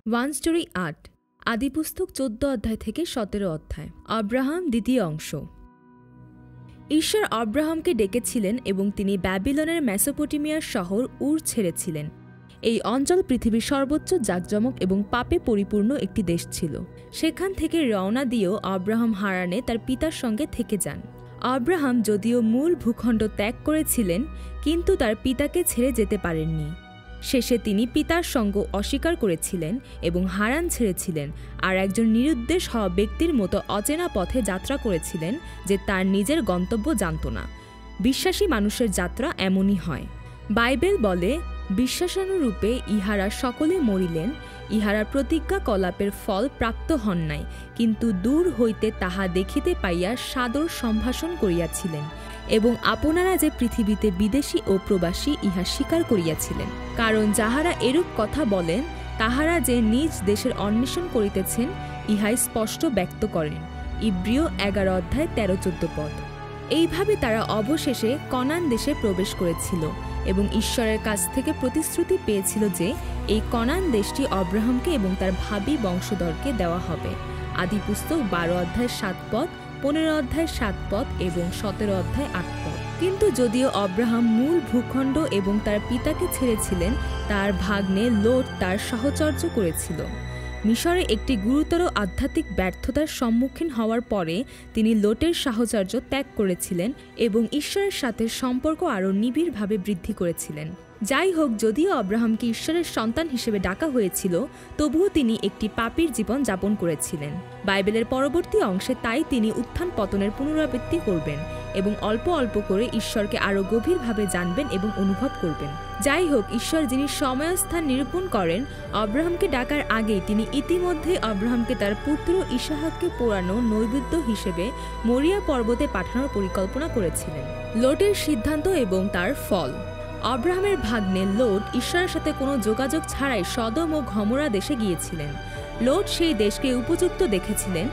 One story ৮ আদিপুস্তক ১৪ অধ্যায় থেকে ১৭ অধ্যায়। আব্রাহাম দ্বিতীয় অংশ। ঈশ্বর আব্রাহামকে ডেকেছিলেন এবং তিনি ব্যাবিলনের মেসোপটেমিয়ার শহর উর ছেড়েছিলেন। এই অঞ্চল পৃথিবীর সর্বোচ্চ জাঁকজমক এবং পাপে পরিপূর্ণ একটি দেশ ছিল। সেখান থেকে রওনা দিয়েও আব্রাহাম হারানে তার পিতার সঙ্গে থেকে যান। আব্রাহাম যদিও মূল ভূখণ্ড ত্যাগ করেছিলেন, কিন্তু তার পিতাকে ছেড়ে যেতে পারেননি। শেষে তিনি পিতার সঙ্গ অস্বীকার করেছিলেন এবং হারান ছেড়েছিলেন, আর একজন নিরুদ্দেশ হওয়া ব্যক্তির মতো অচেনা পথে যাত্রা করেছিলেন যে তার নিজের গন্তব্য জানত না। বিশ্বাসী মানুষের যাত্রা এমনই হয়। বাইবেল বলে, বিশ্বাসানুরূপে ইহারা সকলে মরিলেন, ইহারা প্রতিজ্ঞা কলাপের ফল প্রাপ্ত হন নাই, কিন্তু দূর হইতে তাহা দেখিতে পাইয়া সাদর সম্ভাষণ করিয়াছিলেন, এবং আপনারা যে পৃথিবীতে বিদেশী ও প্রবাসী ইহা স্বীকার করিয়াছিলেন। কারণ যাহারা এরূপ কথা বলেন, তাহারা যে নিজ দেশের অন্বেষণ করিতেছেন ইহাই স্পষ্ট ব্যক্ত করেন। ইব্রিয় ১১ অধ্যায় ১৩-১৪ পদ। এইভাবে তারা অবশেষে কনান দেশে প্রবেশ করেছিল এবং ঈশ্বরের কাছ থেকে প্রতিশ্রুতি পেয়েছিল যে এই কনান দেশটি আব্রাহামকে এবং তার ভাবী বংশধরকে দেওয়া হবে। আদিপুস্তক ১২ অধ্যায় ৭ পদ, ১৫ অধ্যায় ৭ পদ এবং ১৭ অধ্যায় ৮ পদ। কিন্তু যদিও আব্রাহাম মূল ভূখণ্ড এবং তার পিতাকে ছেড়েছিলেন, তার ভাগ্নে লোট তার সাহচর্য করেছিল। মিশরে একটি গুরুতর আধ্যাত্মিক ব্যর্থতার সম্মুখীন হওয়ার পরে তিনি লোটের সাহচর্য ত্যাগ করেছিলেন এবং ঈশ্বরের সাথে সম্পর্ক আরও নিবিড়ভাবে বৃদ্ধি করেছিলেন। যাই হোক, যদিও আব্রাহামকে ঈশ্বরের সন্তান হিসেবে ডাকা হয়েছিল, তবুও তিনি একটি পাপীর জীবন যাপন করেছিলেন। বাইবেলের পরবর্তী অংশে তাই তিনি উত্থান পতনের পুনরাবৃত্তি করবেন এবং অল্প অল্প করে ঈশ্বরকে আরও গভীরভাবে জানবেন এবং অনুভব করবেন। যাই হোক, ঈশ্বর যিনি সময়স্থান নিরূপণ করেন, আব্রাহামকে ডাকার আগেই তিনি ইতিমধ্যে আব্রাহামকে তার পুত্র ইসাহাককে পোড়ানো নৈবেদ্য হিসেবে মরিয়া পর্বতে পাঠানোর পরিকল্পনা করেছিলেন। লোটের সিদ্ধান্ত এবং তার ফল। আব্রাহামের ভাগ্নে লোট ঈশ্বরের সাথে কোনো যোগাযোগ ছাড়াই সদম ও গমোরা দেশে গিয়েছিলেন। লোট সেই দেশকে উপযুক্ত দেখেছিলেন,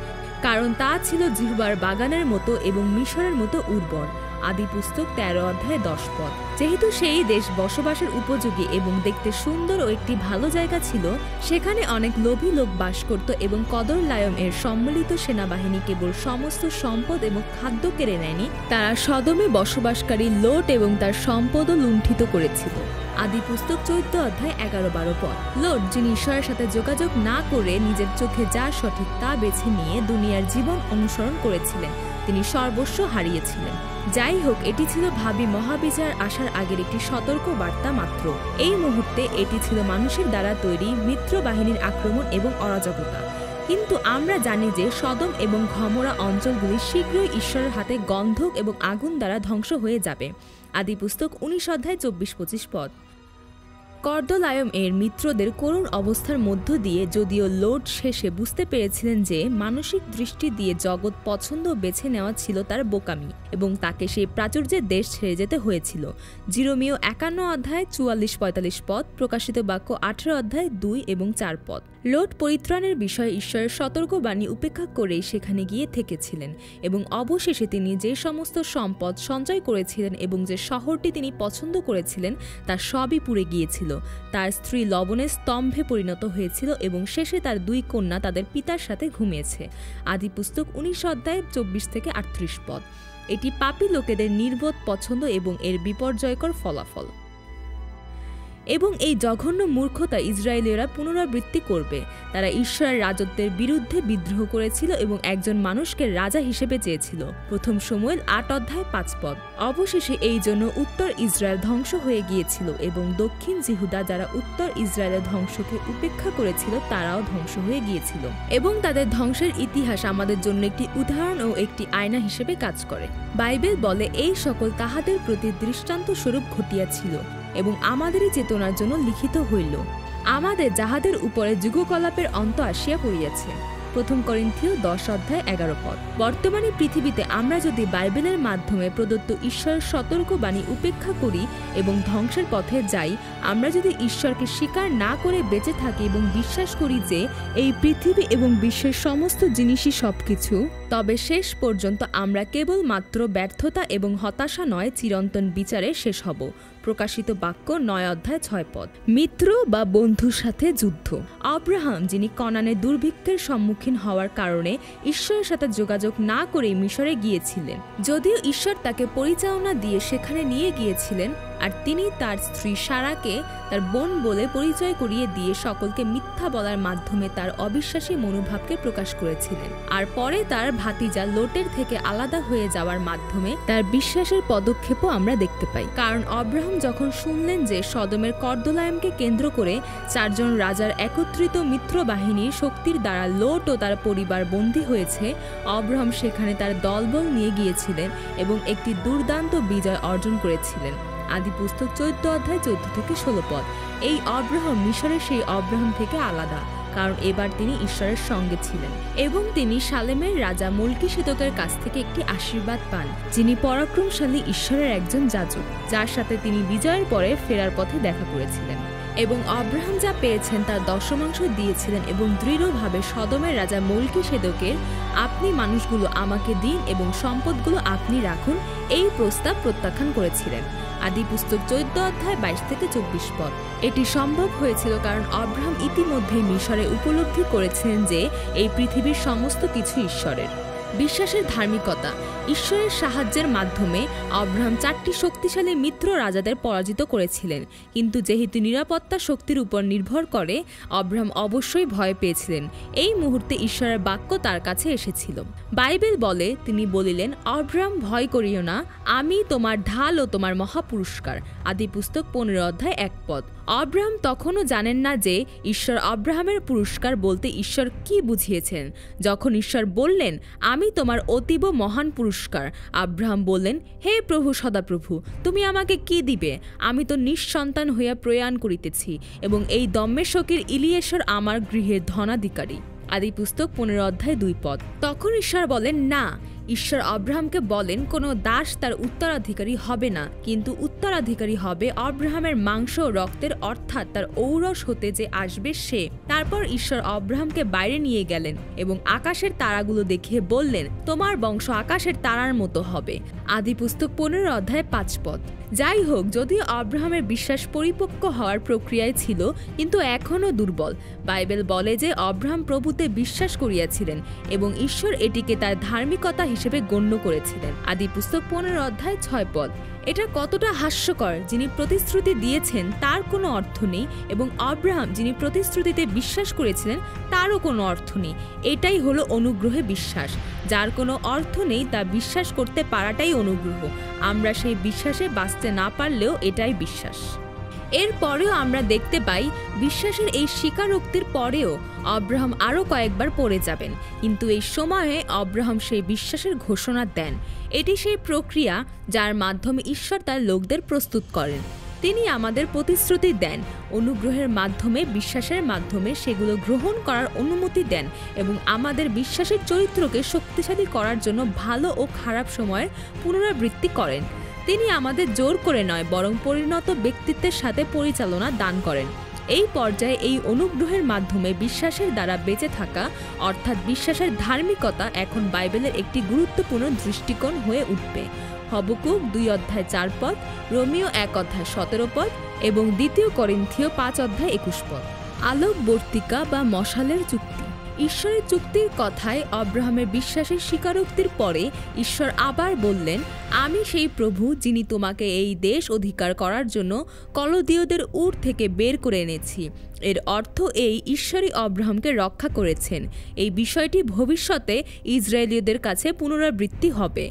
কারণ তা ছিল জিহ্বার বাগানের মতো এবং মিশরের মতো উর্বর। আদিপুস্তক ১৩ অধ্যায় ১০ পদ। যেহেতু সেই দেশ বসবাসের উপযোগী এবং দেখতে সুন্দর ও একটি ভালো জায়গা ছিল, সেখানে অনেক লোভী লোক বাস করত এবং কদরলায়ম এর সম্মিলিত সেনাবাহিনী কেবল সমস্ত সম্পদ এবং খাদ্য কেড়ে নেয়নি, তারা সদমে বসবাসকারী লোট এবং তার সম্পদও লুণ্ঠিত করেছিল। আদিপুস্তক ১৪ অধ্যায় ১১-১২ পদ। লোট, যিনি ঈশ্বরের সাথে যোগাযোগ না করে নিজের চোখে যা সঠিক তা বেছে নিয়ে দুনিয়ার জীবন অনুসরণ করেছিলেন, তিনি সর্বস্ব হারিয়েছিলেন। যাই হোক, এটি ছিল ভাবী মহাবিচার আসার আগের একটি সতর্ক বার্তা মাত্র। এই মুহূর্তে এটি ছিল মানুষের দ্বারা তৈরি মিত্র বাহিনীর আক্রমণ এবং অরাজকতা। কিন্তু আমরা জানি যে সদম এবং গমোরা অঞ্চলগুলি শীঘ্রই ঈশ্বরের হাতে গন্ধক এবং আগুন দ্বারা ধ্বংস হয়ে যাবে। আদিপুস্তক ১৯ অধ্যায় ২৪-২৫ পদ। কদরলায়ম এর মিত্রদের করুণ অবস্থার মধ্য দিয়ে যদিও লোট শেষে বুঝতে পেরেছিলেন যে মানসিক দৃষ্টি দিয়ে জগৎ পছন্দ বেছে নেওয়া ছিল তার বোকামি এবং তাকে সেই প্রাচুর্যের দেশ ছেড়ে যেতে হয়েছিল। জিরোমীয় ৫১ অধ্যায় ৪৪-৪৫ পদ, প্রকাশিত বাক্য ১৮ অধ্যায় ২ এবং ৪ পদ। লোট পরিত্রাণের বিষয়ে ঈশ্বরের সতর্কবাণী উপেক্ষা করেই সেখানে গিয়ে থেকেছিলেন এবং অবশেষে তিনি যে সমস্ত সম্পদ সঞ্চয় করেছিলেন এবং যে শহরটি তিনি পছন্দ করেছিলেন তা সবই পুড়ে গিয়েছিল। তার স্ত্রী লবণের স্তম্ভে পরিণত হয়েছিল এবং শেষে তার ২ কন্যা তাদের পিতার সাথে ঘুমিয়েছে। আদিপুস্তক ১৯ অধ্যায় ২৪-৩৮ পদ। এটি পাপী লোকেদের নির্বোধ পছন্দ এবং এর বিপর্যয়কর ফলাফল। এবং এই জঘন্য মূর্খতা ইসরায়েলীয়রা পুনরাবৃত্তি করবে। তারা ঈশ্বরের রাজত্বের বিরুদ্ধে বিদ্রোহ করেছিল এবং একজন মানুষকে রাজা হিসেবে চেয়েছিল। প্রথম শমূয়েল ৮ অধ্যায় ৫ পদ। অবশেষে এই জন্য উত্তর ইসরায়েল ধ্বংস হয়ে গিয়েছিল এবং দক্ষিণ জিহুদা, যারা উত্তর ইসরায়েলের ধ্বংসকে উপেক্ষা করেছিল, তারাও ধ্বংস হয়ে গিয়েছিল। এবং তাদের ধ্বংসের ইতিহাস আমাদের জন্য একটি উদাহরণ ও একটি আয়না হিসেবে কাজ করে। বাইবেল বলে, এই সকল তাহাদের প্রতি দৃষ্টান্ত স্বরূপ ঘটিয়াছিল এবং আমাদেরই চেতনার জন্য লিখিত হইল, আমাদের যাহাদের উপরে যুগকলাপের অন্ত আসিয়া পড়িয়াছে। প্রথম করিন্থীয় ১০ অধ্যায় ১১ পদ। বর্তমানে পৃথিবীতে আমরা যদি বাইবেলের মাধ্যমে প্রদত্ত ঈশ্বরের সতর্কবাণী উপেক্ষা করি এবং ধ্বংসের পথে যাই, আমরা যদি ঈশ্বরকে স্বীকার না করে বেঁচে থাকি এবং বিশ্বাস করি যে এই পৃথিবী এবং বিশ্বের সমস্ত জিনিসই সবকিছু, তবে শেষ পর্যন্ত আমরা কেবলমাত্র ব্যর্থতা এবং হতাশা নয়, চিরন্তন বিচারে শেষ হব। প্রকাশিত বাক্য 9 অধ্যায় 6 পদ। মিত্র বা বন্ধুর সাথে যুদ্ধ। আব্রাহাম, যিনি কনানে দুর্ভিক্ষের সম্মুখীন হওয়ার কারণে ঈশ্বরের সাথে যোগাযোগ না করে মিশরে গিয়েছিলেন, যদিও ঈশ্বর তাকে পরিচালনা দিয়ে সেখানে নিয়ে গিয়েছিলেন, আর তিনি তার স্ত্রী সারাকে তার বোন বলে পরিচয় করিয়ে দিয়ে সকলকে মিথ্যা বলার মাধ্যমে তার অবিশ্বাসী মনোভাবকে প্রকাশ করেছিলেন, আর পরে তার ভাতিজা লোটের থেকে আলাদা হয়ে যাওয়ার মাধ্যমে তার বিশ্বাসের পদক্ষেপও আমরা দেখতে পাই। কারণ আব্রাহাম যখন শুনলেন যে সদমের কর্দলায়মকে কেন্দ্র করে 4 জন রাজার একত্রিত মিত্র বাহিনীর শক্তির দ্বারা লোট ও তার পরিবার বন্দী হয়েছে, আব্রাহাম সেখানে তার দলবল নিয়ে গিয়েছিলেন এবং একটি দুর্দান্ত বিজয় অর্জন করেছিলেন। আদিপুস্তক 14 অধ্যায় 14 থেকে 16 পদ। এই আব্রাহাম মিশরের সেই আব্রাহাম থেকে আলাদা, কারণ এবার তিনি ঈশ্বরের সঙ্গে ছিলেন এবং তিনি শালেমের রাজা মল্কিসেদকের কাছ থেকে একটি আশীর্বাদ পান, যিনি পরাক্রমশালী ঈশ্বরের একজন যাজক, যার সাথে তিনি বিজয়ের পরে ফেরার পথে দেখা করেছিলেন। এবং আব্রাহাম যা পেয়েছেন তার দশমাংশ দিয়েছিলেন এবং দৃঢ়ভাবে সদমের রাজা মল্কিসেদকের আপনি মানুষগুলো আমাকে দিন এবং সম্পদগুলো আপনি রাখুন এই প্রস্তাব প্রত্যাখ্যান করেছিলেন। আদিপুস্তক 14 অধ্যায় 22 থেকে 24 পদ। এটি সম্ভব হয়েছিল কারণ আব্রাহাম ইতিমধ্যেই মিশরে উপলব্ধি করেছিলেন যে এই পৃথিবীর সমস্ত কিছু ঈশ্বরের। বিশ্বাসের ধার্মিকতা। ঈশ্বরের সাহায্যের মাধ্যমে আব্রাহাম 4টি শক্তিশালী মিত্র রাজাদের পরাজিত করেছিলেন, কিন্তু যেহেতু নিরাপত্তা শক্তির উপর নির্ভর করে, আব্রাহাম অবশ্যই ভয় পেয়েছিলেন। এই মুহূর্তে ঈশ্বরের বাক্য তার কাছে এসেছিল। বাইবেল বলে, তিনি বলিলেন, আব্রাহাম ভয় করিও না, আমি তোমার ঢাল ও তোমার মহাপুরস্কার। আদিপুস্তক 15 অধ্যায় 1 পদ। আব্রাহাম তখনও জানেন না যে ঈশ্বর আব্রাহামের পুরস্কার বলতে ঈশ্বর কি বুঝিয়েছেন। যখন ঈশ্বর বললেন, আমি তোমার অতীব মহান পুরস্কার, আব্রাহাম বললেন, হে প্রভু সদাপ্রভু, তুমি আমাকে কি দিবে? আমি তো নিঃসন্তান হইয়া প্রয়াণ করিতেছি এবং এই দম্মেশকের ইলিয়েশর আমার গৃহের ধনাধিকারী। আদিপুস্তক 15 অধ্যায় 2 পদ। তখন ঈশ্বর বলেন, না। ঈশ্বর আব্রাহামকে বলেন, কোনো দাস তার উত্তরাধিকারী হবে না, কিন্তু উত্তরাধিকারী হবে আব্রাহামের মাংস ও রক্তের, অর্থাৎ তার ঔরস হতে যে আসবে সে। তারপর ঈশ্বর আব্রাহামকে বাইরে নিয়ে গেলেন এবং আকাশের তারাগুলো দেখিয়ে বললেন, তোমার বংশ আকাশের তারার মতো হবে। আদিপুস্তক 15 অধ্যায় 5 পদ। যাই হোক, যদিও আব্রাহামের বিশ্বাস পরিপক্ক হওয়ার প্রক্রিয়ায় ছিল, কিন্তু এখনও দুর্বল। বাইবেল বলে যে আব্রাহাম প্রভুতে বিশ্বাস করিয়াছিলেন এবং ঈশ্বর এটিকে তার ধার্মিকতা হিসেবে গণ্য করেছিলেন। আদিপুস্তক 15 অধ্যায় 6 পদ। এটা কতটা হাস্যকর! যিনি প্রতিশ্রুতি দিয়েছেন তার কোনো অর্থ নেই এবং আব্রাহাম যিনি প্রতিশ্রুতিতে বিশ্বাস করেছিলেন তারও কোনো অর্থ নেই। এটাই হলো অনুগ্রহে বিশ্বাস। যার কোনো অর্থ নেই তা বিশ্বাস করতে পারাটাই অনুগ্রহ। আমরা সেই বিশ্বাসে বাঁচতে না পারলেও এটাই বিশ্বাস। এর পরেও আমরা দেখতে পাই, বিশ্বাসের এই স্বীকারোক্তির পরেও আব্রাহাম আরও কয়েকবার পড়ে যাবেন, কিন্তু এই সময়ে আব্রাহাম সেই বিশ্বাসের ঘোষণা দেন। এটি সেই প্রক্রিয়া যার মাধ্যমে ঈশ্বর তার লোকদের প্রস্তুত করেন। তিনি আমাদের প্রতিশ্রুতি দেন, অনুগ্রহের মাধ্যমে, বিশ্বাসের মাধ্যমে সেগুলো গ্রহণ করার অনুমতি দেন এবং আমাদের বিশ্বাসের চরিত্রকে শক্তিশালী করার জন্য ভালো ও খারাপ সময়ের পুনরাবৃত্তি করেন। তিনি আমাদের জোর করে নয়, বরং পরিণত ব্যক্তিত্বের সাথে পরিচালনা দান করেন। এই পর্যায়ে এই অনুগ্রহের মাধ্যমে বিশ্বাসের দ্বারা বেঁচে থাকা, অর্থাৎ বিশ্বাসের ধার্মিকতা, এখন বাইবেলের একটি গুরুত্বপূর্ণ দৃষ্টিকোণ হয়ে উঠবে। হবকুক 2 অধ্যায় 4 পদ, রোমিও 1 অধ্যায় 17 পদ এবং 2 করিন্থীয় 5 অধ্যায় 21 পদ। আলোকবর্তিকা বা মশালের চুক্তি। ঈশ্বরের চুক্তির কথায় আব্রাহামের বিশ্বাসের স্বীকারোক্তির পরে ঈশ্বর আবার বললেন, আমি সেই প্রভু যিনি তোমাকে এই দেশ অধিকার করার জন্য কলদীয়দের উর থেকে বের করে এনেছি। এর অর্থ এই, ঈশ্বরই আব্রাহামকে রক্ষা করেছেন। এই বিষয়টি ভবিষ্যতে ইসরায়েলীয়দের কাছে পুনরাবৃত্তি হবে।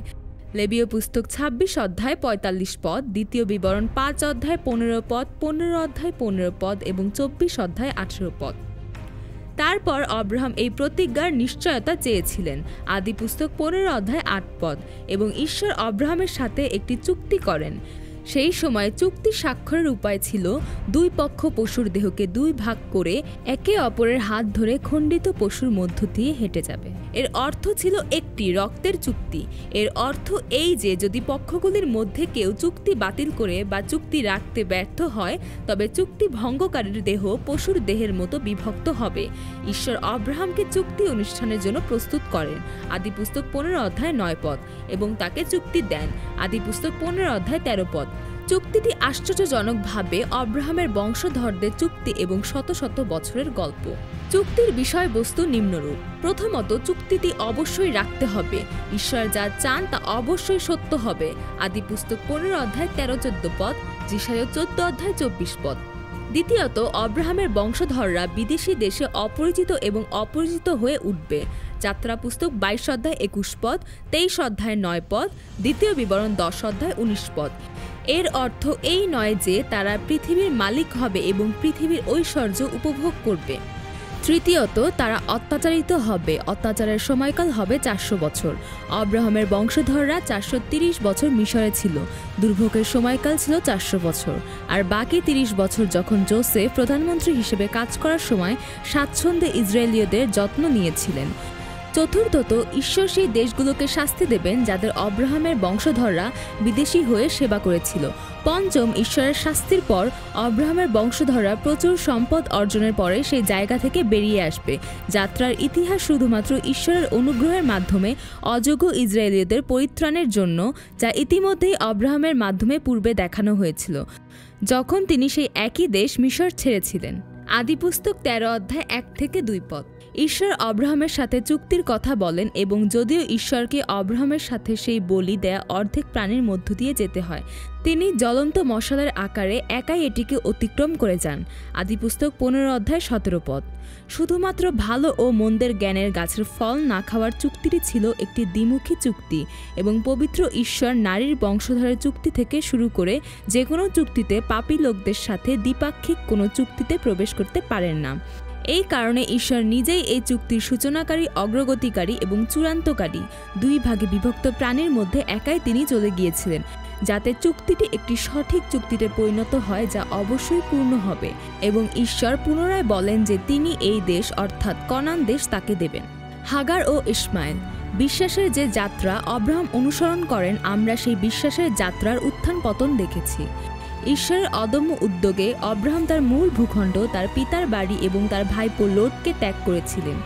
লেবীয় পুস্তক 26 অধ্যায় 45 পদ, 2 বিবরণ 5 অধ্যায় 15 পদ, 15 অধ্যায় 15 পদ এবং 24 অধ্যায় 18 পদ। তারপর আব্রাহাম এই প্রতিজ্ঞার নিশ্চয়তা চেয়েছিলেন। আদিপুস্তক 15 অধ্যায় 8 পদ। এবং ঈশ্বর আব্রাহামের সাথে একটি চুক্তি করেন। সেই সময় চুক্তি স্বাক্ষরের উপায় ছিল 2 পক্ষ পশুর দেহকে 2 ভাগ করে একে অপরের হাত ধরে খণ্ডিত পশুর মধ্য দিয়ে হেঁটে যাবে। এর অর্থ ছিল একটি রক্তের চুক্তি। এর অর্থ এই যে যদি পক্ষগুলির মধ্যে কেউ চুক্তি বাতিল করে বা চুক্তি রাখতে ব্যর্থ হয়, তবে চুক্তি ভঙ্গকারীর দেহ পশুর দেহের মতো বিভক্ত হবে। ঈশ্বর আব্রাহামকে চুক্তি অনুষ্ঠানের জন্য প্রস্তুত করেন। আদিপুস্তক 15 অধ্যায় 9 পদ এবং তাকে চুক্তি দেন। আদিপুস্তক 15 অধ্যায় 13 পদ। চুক্তিটি আশ্চর্যজনকভাবে অব্রাহামের বংশধরদের চুক্তি এবং শত শত বছরের গল্প। চুক্তির বিষয়বস্তু নিম্নরূপ। প্রথমত, চুক্তিটি অবশ্যই রাখতে হবে। ঈশ্বর যা চান তা অবশ্যই সত্য হবে। আদিপুস্তক 15 অধ্যায় 13-14 পদ, যিশায়া 14 অধ্যায় 24 পদ। দ্বিতীয়ত, অব্রাহামের বংশধররা বিদেশি দেশে অপরিচিত এবং অপরিচিত হয়ে উঠবে। যাত্রা পুস্তক 22 অধ্যায় 21 পদ, 23 অধ্যায় 9 পদ, দ্বিতীয় বিবরণ 10 অধ্যায় 19 পদ। এর অর্থ এই নয় যে তারা পৃথিবীর মালিক হবে এবং পৃথিবীর ঐশ্বর্য উপভোগ করবে। তৃতীয়ত, তারা অত্যাচারিত হবে। অত্যাচারের সময়কাল হবে 400 বছর। অব্রাহামের বংশধররা 430 বছর মিশরে ছিল। দুর্ভোগের সময়কাল ছিল 400 বছর। আর বাকি 30 বছর যখন যোসেফ প্রধানমন্ত্রী হিসেবে কাজ করার সময় স্বাচ্ছন্দ্যে ইসরায়েলীয়দের যত্ন নিয়েছিলেন। চতুর্থত, ঈশ্বর সেই দেশগুলোকে শাস্তি দেবেন যাদের অব্রাহামের বংশধররা বিদেশি হয়ে সেবা করেছিল। পঞ্চম, ঈশ্বরের শাস্তির পর অব্রাহামের বংশধররা প্রচুর সম্পদ অর্জনের পরে সেই জায়গা থেকে বেরিয়ে আসবে। যাত্রার ইতিহাস শুধুমাত্র ঈশ্বরের অনুগ্রহের মাধ্যমে অযোগ্য ইসরায়েলীয়দের পরিত্রাণের জন্য, যা ইতিমধ্যেই অব্রাহামের মাধ্যমে পূর্বে দেখানো হয়েছিল যখন তিনি সেই একই দেশ মিশর ছেড়েছিলেন। আদিপুস্তক 13 অধ্যায় 1-2 পদ। ঈশ্বর অব্রাহামের সাথে চুক্তির কথা বলেন এবং যদিও ঈশ্বরকে অব্রাহামের সাথে সেই বলি দেয়া অর্ধেক প্রাণীর মধ্য দিয়ে যেতে হয়, তিনি জ্বলন্ত মশালের আকারে একাই এটিকে অতিক্রম করে যান। আদিপুস্তক 15 অধ্যায় 17 পদ। শুধুমাত্র ভালো ও মন্দের জ্ঞানের গাছের ফল না খাওয়ার চুক্তিটি ছিল একটি দ্বিমুখী চুক্তি এবং পবিত্র ঈশ্বর নারীর বংশধরের চুক্তি থেকে শুরু করে যে কোনো চুক্তিতে পাপী লোকদের সাথে দ্বিপাক্ষিক কোনো চুক্তিতে প্রবেশ করতে পারেন না। এই কারণে ঈশ্বর নিজেই এই চুক্তির সূচনাকারী, অগ্রগতিকারী এবং চূড়ান্তকারী, দুই ভাগে বিভক্ত প্রাণীর মধ্যে একাই তিনি চলে গিয়েছিলেন, যাতে চুক্তিটি একটি সঠিক চুক্তিতে পরিণত হয় যা অবশ্যই পূর্ণ হবে। এবং ঈশ্বর পুনরায় বলেন যে তিনি এই দেশ অর্থাৎ কনান দেশ তাকে দেবেন। হাগার ও ইসমাইল। বিশ্বাসের যে যাত্রা অব্রাহাম অনুসরণ করেন, আমরা সেই বিশ্বাসের যাত্রার উত্থান পতন দেখেছি। ঈশ্বরের অদম্য উদ্যোগে অব্রাহাম তার মূল ভূখণ্ড, তার পিতার বাড়ি এবং তার ভাইপো লোটকে ত্যাগ করেছিলেন।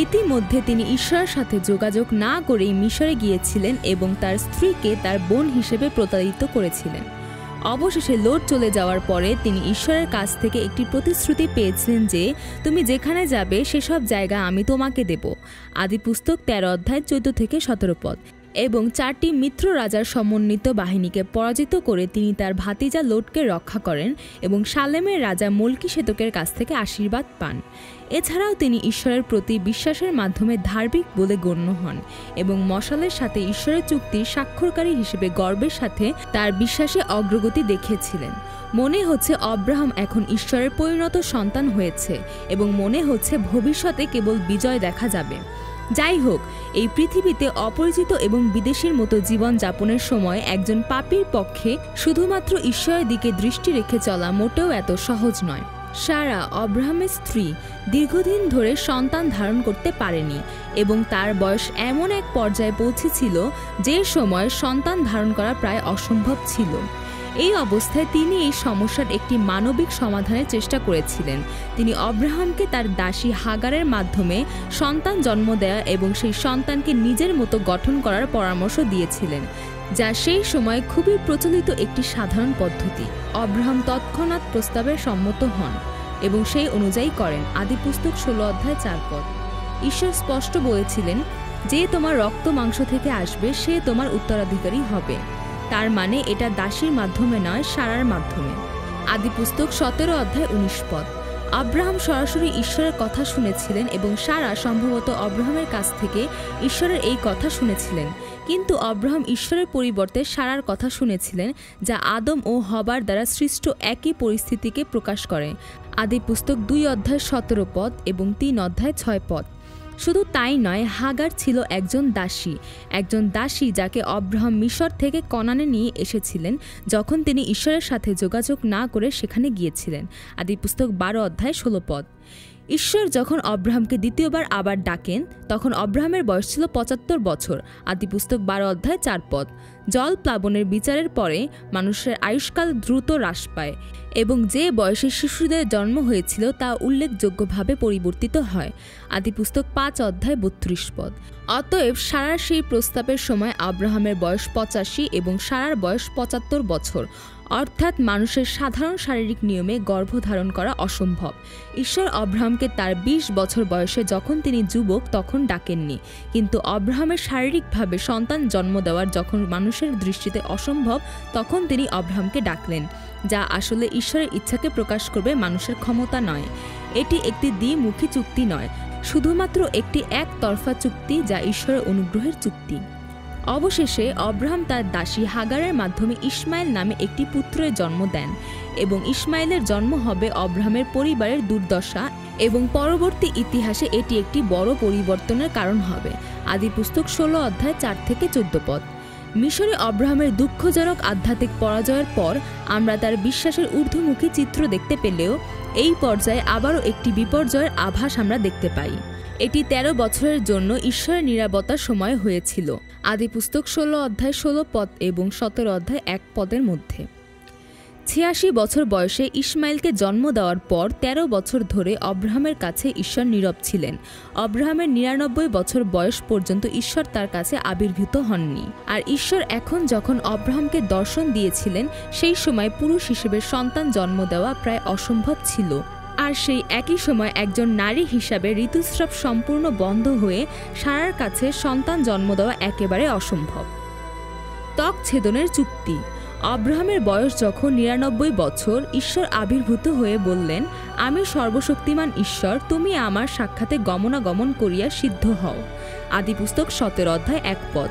ইতিমধ্যে তিনি ঈশ্বরের সাথে যোগাযোগ না করেই মিশরে গিয়েছিলেন এবং তার স্ত্রীকে তার বোন হিসেবে প্রতারিত করেছিলেন। অবশেষে লোট চলে যাওয়ার পরে তিনি ঈশ্বরের কাছ থেকে একটি প্রতিশ্রুতি পেয়েছিলেন যে তুমি যেখানে যাবে সেসব জায়গা আমি তোমাকে দেব। আদিপুস্তক 13 অধ্যায় 14-17 পদ। এবং 4টি মিত্র রাজার সমন্বিত বাহিনীকে পরাজিত করে তিনি তার ভাতিজা লোটকে রক্ষা করেন এবং শালেমের রাজা মল্কিশেদকের কাছ থেকে আশীর্বাদ পান। এছাড়াও তিনি ঈশ্বরের প্রতি বিশ্বাসের মাধ্যমে ধার্মিক বলে গণ্য হন এবং মশালের সাথে ঈশ্বরের চুক্তির স্বাক্ষরকারী হিসেবে গর্বের সাথে তার বিশ্বাসে অগ্রগতি দেখিয়েছিলেন। মনে হচ্ছে অব্রাহাম এখন ঈশ্বরের পরিণত সন্তান হয়েছে এবং মনে হচ্ছে ভবিষ্যতে কেবল বিজয় দেখা যাবে। যাই হোক, এই পৃথিবীতে অপরিচিত এবং বিদেশীর মতো জীবন যাপনের সময় একজন পাপীর পক্ষে শুধুমাত্র ঈশ্বরের দিকে দৃষ্টি রেখে চলা মোটেও এত সহজ নয়। সারা, অব্রাহামের স্ত্রী, দীর্ঘদিন ধরে সন্তান ধারণ করতে পারেনি এবং তার বয়স এমন এক পর্যায়ে পৌঁছেছিল যে সময় সন্তান ধারণ করা প্রায় অসম্ভব ছিল। এই অবস্থায় তিনি এই সমস্যার একটি মানবিক সমাধানের চেষ্টা করেছিলেন। তিনি অব্রাহামকে তার দাসী হাগারের মাধ্যমে সন্তান জন্ম দেয়া এবং সেই সন্তানকে নিজের মতো গঠন করার পরামর্শ দিয়েছিলেন, যা সেই সময় খুবই প্রচলিত একটি সাধারণ পদ্ধতি। অব্রাহাম তৎক্ষণাৎ প্রস্তাবে সম্মত হন এবং সেই অনুযায়ী করেন। আদিপুস্তক 16 অধ্যায় 4 পদ। ঈশ্বর স্পষ্ট বলেছিলেন, যে তোমার রক্ত মাংস থেকে আসবে সে তোমার উত্তরাধিকারী হবে। তার মানে এটা দাসীর মাধ্যমে নয়, সারার মাধ্যমে। আদিপুস্তক 17 অধ্যায় 19 পদ। আব্রাহাম সরাসরি ঈশ্বরের কথা শুনেছিলেন এবং সারা সম্ভবত অব্রাহামের কাছ থেকে ঈশ্বরের এই কথা শুনেছিলেন, কিন্তু অব্রাহাম ঈশ্বরের পরিবর্তে সারার কথা শুনেছিলেন, যা আদম ও হবার দ্বারা সৃষ্ট একই পরিস্থিতিকে প্রকাশ করে। আদিপুস্তক 2 অধ্যায় 17 পদ এবং 3 অধ্যায় 6 পদ। শুধু তাই নয়, হাগার ছিল একজন দাসী যাকে অব্রাহাম মিশর থেকে কনানে নিয়ে এসেছিলেন যখন তিনি ঈশ্বরের সাথে যোগাযোগ না করে সেখানে গিয়েছিলেন। আদিপুস্তক 12 অধ্যায় 16 পদ। ঈশ্বর যখন অব্রাহামকে দ্বিতীয়বার আবার ডাকেন তখন অব্রাহামের বয়স ছিল 75 বছর। আদিপুস্তক 12 অধ্যায় 4 পদ। জল প্লাবনের বিচারের পরে মানুষের আয়ুষ্কাল দ্রুত হ্রাস পায় এবং যে বয়সে শিশুদের জন্ম হয়েছিল তা উল্লেখযোগ্যভাবে পরিবর্তিত হয়। আদিপুস্তক 5 অধ্যায় 32 পদ। অতএব সারার সেই প্রস্তাবের সময় আব্রাহামের বয়স 85 এবং সারার বয়স 75 বছর। অর্থাৎ মানুষের সাধারণ শারীরিক নিয়মে গর্ভধারণ করা অসম্ভব। ঈশ্বর অব্রাহামকে তার ২০ বছর বয়সে যখন তিনি যুবক তখন ডাকেননি, কিন্তু অব্রাহামের শারীরিকভাবে সন্তান জন্ম দেওয়ার যখন মানুষের দৃষ্টিতে অসম্ভব তখন তিনি অব্রাহামকে ডাকলেন, যা আসলে ঈশ্বরের ইচ্ছাকে প্রকাশ করবে, মানুষের ক্ষমতা নয়। এটি একটি দ্বিমুখী চুক্তি নয়, শুধুমাত্র একটি একতরফা চুক্তি যা ঈশ্বরের অনুগ্রহের চুক্তি। অবশেষে অব্রাহাম তার দাসী হাগারের মাধ্যমে ইসমাইল নামে একটি পুত্রের জন্ম দেন এবং ইসমাইলের জন্ম হবে অব্রাহামের পরিবারের দুর্দশা এবং পরবর্তী ইতিহাসে এটি একটি বড় পরিবর্তনের কারণ হবে। আদিপুস্তক ১৬ অধ্যায় ৪ থেকে ১৪ পদ। মিশরে অব্রাহামের দুঃখজনক আধ্যাত্মিক পরাজয়ের পর আমরা তার বিশ্বাসের ঊর্ধ্বমুখী চিত্র দেখতে পেলেও এই পর্যায়ে আবারও একটি বিপর্যয়ের আভাস আমরা দেখতে পাই। এটি ১৩ বছরের জন্য ঈশ্বরের নিরাপত্তার সময় হয়েছিল। আদিপুস্তক ১৬ অধ্যায় ১৬ পদ এবং ১৭ অধ্যায় ১ পদের মধ্যে। ৮৬ বছর বয়সে ইসমাইলকে জন্ম দেওয়ার পর ১৩ বছর ধরে অব্রাহামের কাছে ঈশ্বর নীরব ছিলেন। অব্রাহামের ৯৯ বছর বয়স পর্যন্ত ঈশ্বর তার কাছে আবির্ভূত হননি। আর ঈশ্বর এখন যখন অব্রাহামকে দর্শন দিয়েছিলেন সেই সময় পুরুষ হিসেবে সন্তান জন্ম দেওয়া প্রায় অসম্ভব ছিল। আর সেই একই সময় একজন নারী হিসাবে ঋতুস্রাব সম্পূর্ণ বন্ধ হয়ে সারার কাছে সন্তান জন্ম দেওয়া একেবারে অসম্ভব। ত্বক ছেদনের চুক্তি। অব্রাহামের বয়স যখন ৯৯ বছর, ঈশ্বর আবির্ভূত হয়ে বললেন, আমি সর্বশক্তিমান ঈশ্বর, তুমি আমার সাক্ষাতে গমনাগমন করিয়া সিদ্ধ হও। আদিপুস্তক ১৭ অধ্যায় ১ পদ।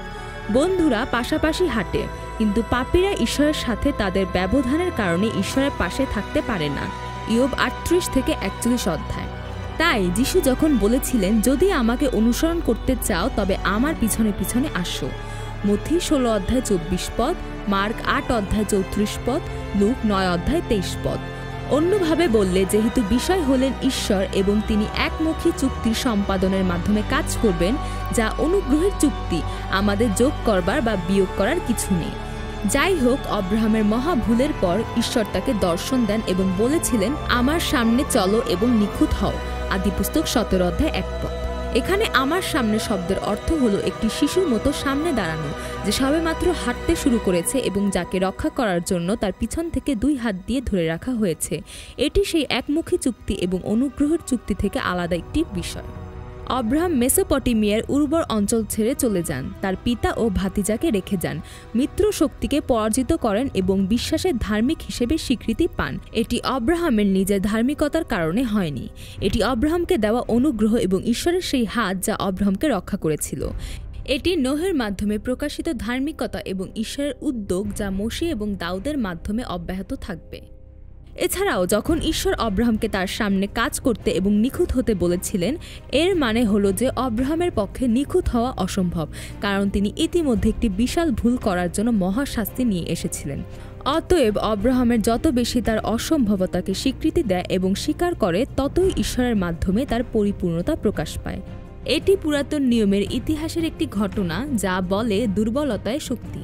বন্ধুরা পাশাপাশি হাঁটে, কিন্তু পাপীরা ঈশ্বরের সাথে তাদের ব্যবধানের কারণে ঈশ্বরের পাশে থাকতে পারে না। ইয়োব ৩৮ থেকে ৪১ অধ্যায়। তাই যিশু যখন বলেছিলেন, যদি আমাকে অনুসরণ করতে চাও তবে আমার পিছনে পিছনে আসো। মথি ১৬ অধ্যায় ২৪ পদ, মার্ক ৮ অধ্যায় ৩৪ পদ, লুক ৯ অধ্যায় ২৩ পদ। অন্যভাবে বললে, যেহেতু বিষয় হলেন ঈশ্বর এবং তিনি একমুখী চুক্তির সম্পাদনের মাধ্যমে কাজ করবেন, যা অনুগ্রহের চুক্তি, আমাদের যোগ করবার বা বিয়োগ করার কিছু নেই। যাই হোক, অব্রাহামের মহা ভুলের পর ঈশ্বর তাকে দর্শন দেন এবং বলেছিলেন, আমার সামনে চলো এবং নিখুঁত হও। আদিপুস্তক ১৭ অধ্যায় ১ পদ। এখানে আমার সামনে শব্দের অর্থ হলো একটি শিশুর মতো সামনে দাঁড়ানো, যে সবেমাত্র হাঁটতে শুরু করেছে এবং যাকে রক্ষা করার জন্য তার পিছন থেকে ২ হাত দিয়ে ধরে রাখা হয়েছে। এটি সেই একমুখী চুক্তি এবং অনুগ্রহের চুক্তি থেকে আলাদা একটি বিষয়। অব্রাহাম মেসোপটেমিয়ার উর্বর অঞ্চল ছেড়ে চলে যান, তার পিতা ও ভাতিজাকে রেখে যান, মিত্র শক্তিকে পরাজিত করেন এবং বিশ্বাসের ধার্মিক হিসেবে স্বীকৃতি পান। এটি অব্রাহামের নিজের ধার্মিকতার কারণে হয়নি, এটি অব্রাহামকে দেওয়া অনুগ্রহ এবং ঈশ্বরের সেই হাত যা অব্রাহামকে রক্ষা করেছিল। এটি নোহের মাধ্যমে প্রকাশিত ধার্মিকতা এবং ঈশ্বরের উদ্যোগ যা মসি এবং দাউদের মাধ্যমে অব্যাহত থাকবে। এছাড়াও যখন ঈশ্বর অব্রাহামকে তার সামনে কাজ করতে এবং নিখুঁত হতে বলেছিলেন, এর মানে হলো যে অব্রাহামের পক্ষে নিখুঁত হওয়া অসম্ভব, কারণ তিনি ইতিমধ্যে একটি বিশাল ভুল করার জন্য মহাশাস্তি নিয়ে এসেছিলেন। অতএব অব্রাহামের যত বেশি তার অসম্ভবতাকে স্বীকৃতি দেয় এবং স্বীকার করে, ততই ঈশ্বরের মাধ্যমে তার পরিপূর্ণতা প্রকাশ পায়। এটি পুরাতন নিয়মের ইতিহাসের একটি ঘটনা যা বলে দুর্বলতায় শক্তি,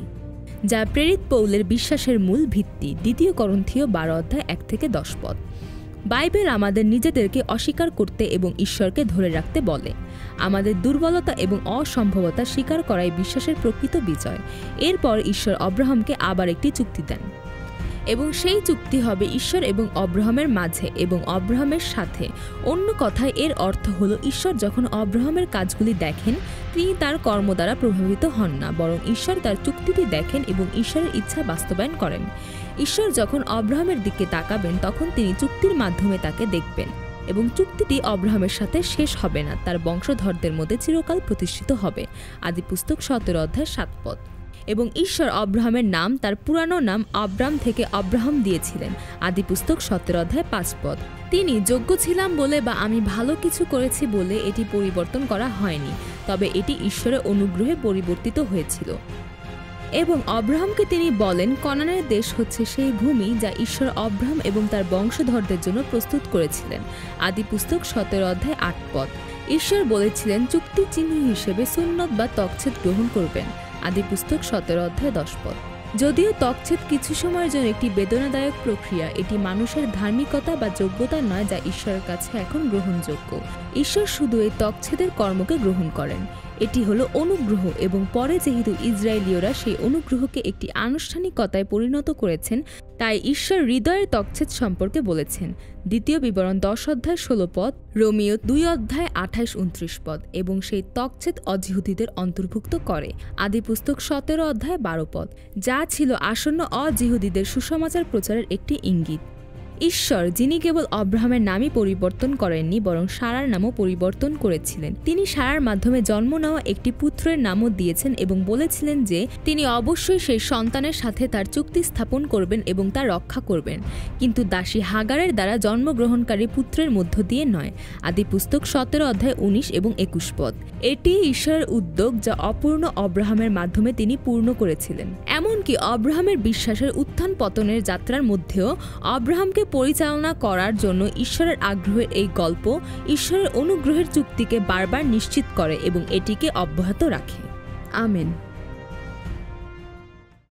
যা প্রেরিত পৌলের বিশ্বাসের মূল ভিত্তি। ২ করন্থীয় ১২ অধ্যায় ১ থেকে ১০ পদ। বাইবেল আমাদের নিজেদেরকে অস্বীকার করতে এবং ঈশ্বরকে ধরে রাখতে বলে। আমাদের দুর্বলতা এবং অসম্ভবতা স্বীকার করাই বিশ্বাসের প্রকৃত বিজয়। এরপর ঈশ্বর অব্রাহামকে আবার একটি চুক্তি দেন এবং সেই চুক্তি হবে ঈশ্বর এবং অব্রাহামের মাঝে এবং অব্রাহামের সাথে। অন্য কথায় এর অর্থ হলো, ঈশ্বর যখন অব্রাহামের কাজগুলি দেখেন, তিনি তার কর্ম দ্বারা প্রভাবিত হন না, বরং ঈশ্বর তার চুক্তিটি দেখেন এবং ঈশ্বরের ইচ্ছা বাস্তবায়ন করেন। ঈশ্বর যখন অব্রাহামের দিকে তাকাবেন, তখন তিনি চুক্তির মাধ্যমে তাকে দেখবেন এবং চুক্তিটি অব্রাহামের সাথে শেষ হবে না, তার বংশধরদের মধ্যে চিরকাল প্রতিষ্ঠিত হবে। আদিপুস্তক ১৭ অধ্যায় ৭ পদ। এবং ঈশ্বর অব্রাহামের নাম তার পুরানো নাম আব্রাম থেকে অব্রাহাম দিয়েছিলেন। আদিপুস্তক ১৭ অধ্যায় ৫ পদ। তিনি যোগ্য ছিলাম বলে বা আমি ভালো কিছু করেছি বলে এটি পরিবর্তন করা হয়নি, তবে এটি ঈশ্বরের অনুগ্রহে পরিবর্তিত হয়েছিল। এবং অব্রাহামকে তিনি বলেন, কনানের দেশ হচ্ছে সেই ভূমি যা ঈশ্বর অব্রাহাম এবং তার বংশধরদের জন্য প্রস্তুত করেছিলেন। আদিপুস্তক ১৭ অধ্যায় ৮ পদ। ঈশ্বর বলেছিলেন চুক্তি চিহ্ন হিসেবে সুন্নত বা তকছেদ গ্রহণ করবেন। আদিপুস্তক ১৭ অধ্যায় ১০ পদ। যদিও তকছেদ কিছু সময়ের জন্য একটি বেদনাদায়ক প্রক্রিয়া, এটি মানুষের ধার্মিকতা বা যোগ্যতা নয় যা ঈশ্বরের কাছে এখন গ্রহণযোগ্য। ঈশ্বর শুধু এই তকছেদের কর্মকে গ্রহণ করেন। এটি হলো অনুগ্রহ, এবং পরে যেহেতু ইসরায়েলীয়রা সেই অনুগ্রহকে একটি আনুষ্ঠানিকতায় পরিণত করেছেন, তাই ঈশ্বর হৃদয়ের তকছেদ সম্পর্কে বলেছেন। দ্বিতীয় বিবরণ 10 অধ্যায় 16 পদ, রোমিও 2 অধ্যায় 28-29 পদ, এবং সেই তকছেদ অজিহুদীদের অন্তর্ভুক্ত করে। আদিপুস্তক 17 অধ্যায় 12 পদ, যা ছিল আসন্ন অজিহুদীদের সুসমাচার প্রচারের একটি ইঙ্গিত। ঈশ্বর, যিনি কেবল অব্রাহামের নামই পরিবর্তন করেননি, বরং সারার নামও পরিবর্তন করেছিলেন। তিনি সারার মাধ্যমে জন্ম নেওয়া একটি পুত্রের নামও দিয়েছেন এবং বলেছিলেন যে তিনি অবশ্যই সেই সন্তানের সাথে তার চুক্তি স্থাপন করবেন এবং তা রক্ষা করবেন, কিন্তু দাসী হাগারের দ্বারা জন্মগ্রহণকারী পুত্রের মধ্য দিয়ে নয়। আদিপুস্তক 17 অধ্যায় 19 এবং 21 পদ। এটি ঈশ্বরের উদ্যোগ যা অপূর্ণ অব্রাহামের মাধ্যমে তিনি পূর্ণ করেছিলেন। এমনকি অব্রাহামের বিশ্বাসের উত্থান পতনের যাত্রার মধ্যেও অব্রাহামকে পরিচালনা করার জন্য ঈশ্বরের আগ্রহের এই গল্প ঈশ্বরের অনুগ্রহের চুক্তিকে বারবার নিশ্চিত করে এবং এটিকে অব্যাহত রাখে। আমেন।